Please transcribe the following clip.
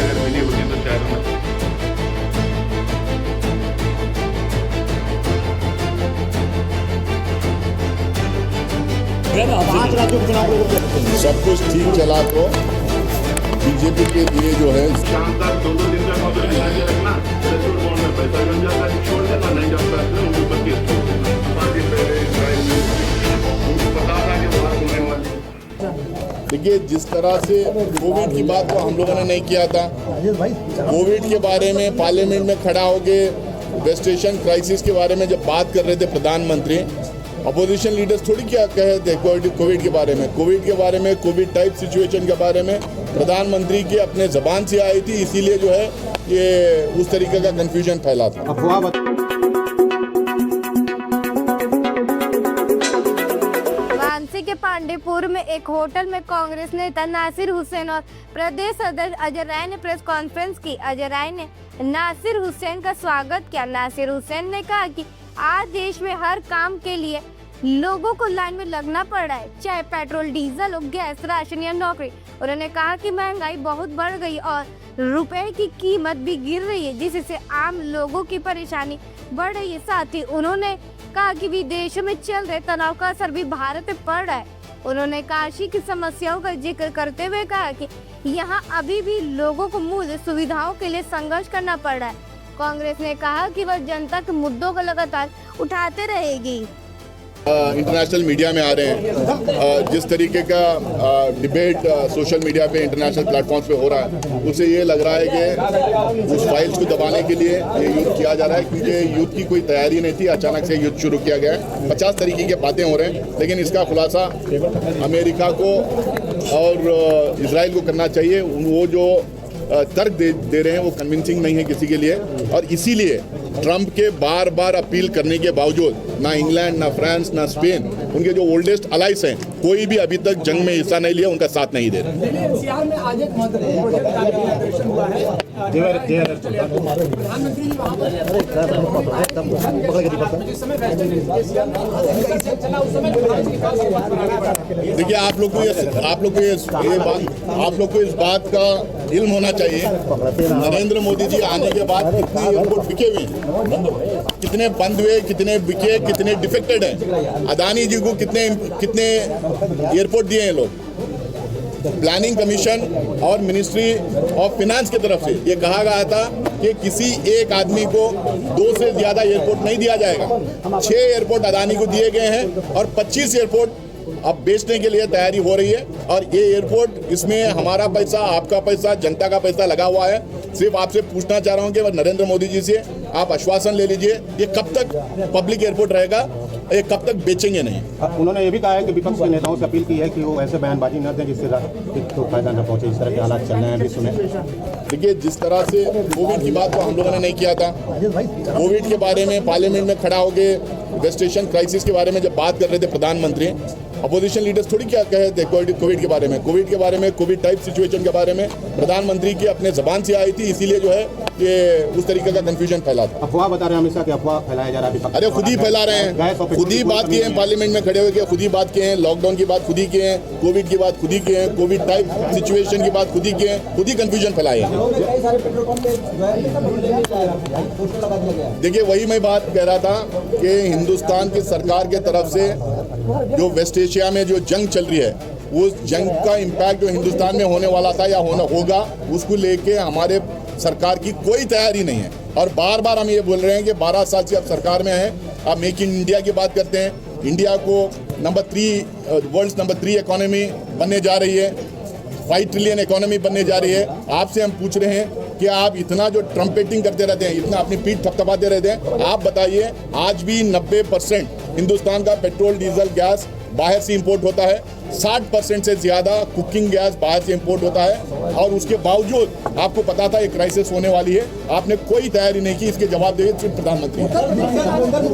अगर मिली होगी तो शायद हम सब कुछ ठीक चला तो बीजेपी के लिए जो है शाम तक 2-2 दिन का मौका मिला के रखना, थ्रेशोल्ड बॉन्ड में पैसा बन जाता है, छोड़ देना, नहीं जाता है उनके ऊपर केस ठोक देना। पार्टी पहले इजराइल में उनको पता था कि वहाँ होने वाली। देखिए, जिस तरह से कोविड की बात को हम लोगों ने नहीं किया था, कोविड के बारे में पार्लियामेंट में खड़ा होके वेस्ट एशियन क्राइसिस के बारे में जब बात कर रहे थे प्रधानमंत्री, अपोजिशन लीडर्स थोड़ी क्या कहे थे कोविड के बारे में, कोविड टाइप सिचुएशन के बारे में प्रधानमंत्री की अपने जबान से आई थी, इसीलिए जो है ये उस तरीके का कंफ्यूजन फैला था। वाराणसी के पांडेपुर में एक होटल में कांग्रेस नेता नासिर हुसैन और प्रदेश अध्यक्ष अजय राय ने प्रेस कॉन्फ्रेंस की। अजय राय ने नासिर हुसैन का स्वागत किया। नासिर हुसैन ने कहा कि आज देश में हर काम के लिए लोगों को लाइन में लगना पड़ रहा है, चाहे पेट्रोल, डीजल, गैस, राशन या नौकरी। उन्होंने कहा कि महंगाई बहुत बढ़ गई और रुपए की कीमत भी गिर रही है, जिससे आम लोगों की परेशानी बढ़ रही है। साथ ही उन्होंने कहा कि विदेशों में चल रहे तनाव का असर भी भारत में पड़ रहा है। उन्होंने काशी की समस्याओं का जिक्र करते हुए कहा कि यहाँ अभी भी लोगों को मूल सुविधाओं के लिए संघर्ष करना पड़ रहा है। कांग्रेस ने कहा कि वह जनता के मुद्दों को लगातार उठाते रहेगी। इंटरनेशनल मीडिया में आ रहे हैं, जिस तरीके का डिबेट सोशल मीडिया पे इंटरनेशनल प्लेटफॉर्म्स पे हो रहा है, उससे ये लग रहा है कि उस फाइल्स को दबाने के लिए ये युद्ध किया जा रहा है, क्योंकि युद्ध की कोई तैयारी नहीं थी, अचानक से युद्ध शुरू किया गया है। 50 तरीके की बातें हो रहे हैं, लेकिन इसका खुलासा अमेरिका को और इजराइल को करना चाहिए। वो जो तर्क दे रहे हैं वो कन्विंसिंग नहीं है किसी के लिए, और इसीलिए ट्रंप के बार बार अपील करने के बावजूद ना इंग्लैंड, ना फ्रांस, ना स्पेन, उनके जो ओल्डेस्ट अलाइस हैं, कोई भी अभी तक जंग में हिस्सा नहीं लिया, उनका साथ नहीं दे रहे। देखिए, आप लोग को इस बात का इल्म होना चाहिए, नरेंद्र मोदी जी आने के बाद कितने एयरपोर्ट बिके हुए हैं, कितने बंद हुए, कितने बिके, कितने डिफेक्टेड हैं। अदानी जी को कितने एयरपोर्ट दिए हैं लोग। प्लानिंग कमीशन और मिनिस्ट्री ऑफ फाइनेंस की तरफ से ये कहा गया था कि किसी एक आदमी को 2 से ज़्यादा एयरपोर्ट नहीं दिया जाएगा। 6 एयरपोर्ट अदानी को दिए गए हैं और 25 एयरपोर्ट अब बेचने के लिए तैयारी हो रही है। और ये एयरपोर्ट, इसमें हमारा पैसा, आपका पैसा, जनता का पैसा लगा हुआ है। सिर्फ आपसे पूछना चाह रहा हूँ कि नरेंद्र मोदी जी से आप आश्वासन ले लीजिए, ये कब तक पब्लिक एयरपोर्ट रहेगा, ये कब तक बेचेंगे नहीं। उन्होंने ये भी कहा है कि विपक्ष के नेताओं से अपील की है कि वो ऐसे बयानबाजी न दें जिससे तो फायदा न पहुंचे। इस तरह के हालात चल रहे हैं विश्व में। देखिए, जिस तरह से कोविड की बात को हम लोगों ने नहीं किया था, कोविड के बारे में पार्लियामेंट में खड़ा होके वेस्ट एशियन क्राइसिस के बारे में जब बात कर रहे थे प्रधानमंत्री, अपोजिशन लीडर्स थोड़ी क्या कहे थे कोविड के बारे में, कोविड टाइप सिचुएशन के बारे में प्रधानमंत्री की अपने जबान से आई थी, इसीलिए जो है ये उस तरीके का कंफ्यूजन फैला था। अफवाह बता रहे हैं हमेशा कि अफवाह फैलाया जा रहा है। अरे खुद ही फैला रहे हैं, खुद ही बात किए हैं, पार्लियामेंट में खड़े होकर खुद ही बात किए हैं, लॉकडाउन की बात खुद ही किए हैं, कोविड की बात खुद ही किए हैं, कोविड टाइप सिचुएशन की बात खुद ही किए हैं, खुद ही कंफ्यूजन फैलाए हैं। देखिए, वही मैं बात कह रहा था कि हिंदुस्तान की सरकार के तरफ से जो वेस्ट एशिया में जो जंग चल रही है, उस जंग का इम्पैक्ट जो हिंदुस्तान में होने वाला था या होगा, उसको लेके हमारे सरकार की कोई तैयारी नहीं है। और बार बार हम ये बोल रहे हैं कि 12 साल से आप सरकार में हैं, आप मेक इन इंडिया की बात करते हैं, इंडिया को वर्ल्ड नंबर 3 इकोनॉमी बनने जा रही है, 5 ट्रिलियन इकोनॉमी बनने जा रही है। आपसे हम पूछ रहे हैं कि आप इतना जो ट्रम्पेटिंग करते रहते हैं, इतना अपनी पीठ थपथपाते रहते हैं, आप बताइए, आज भी 90% हिंदुस्तान का पेट्रोल, डीजल, गैस बाहर से इंपोर्ट होता है, 60% से ज़्यादा कुकिंग गैस बाहर से इंपोर्ट होता है, और उसके बावजूद आपको पता था ये क्राइसिस होने वाली है, आपने कोई तैयारी नहीं की। इसके जवाब देंगे सिर्फ प्रधानमंत्री।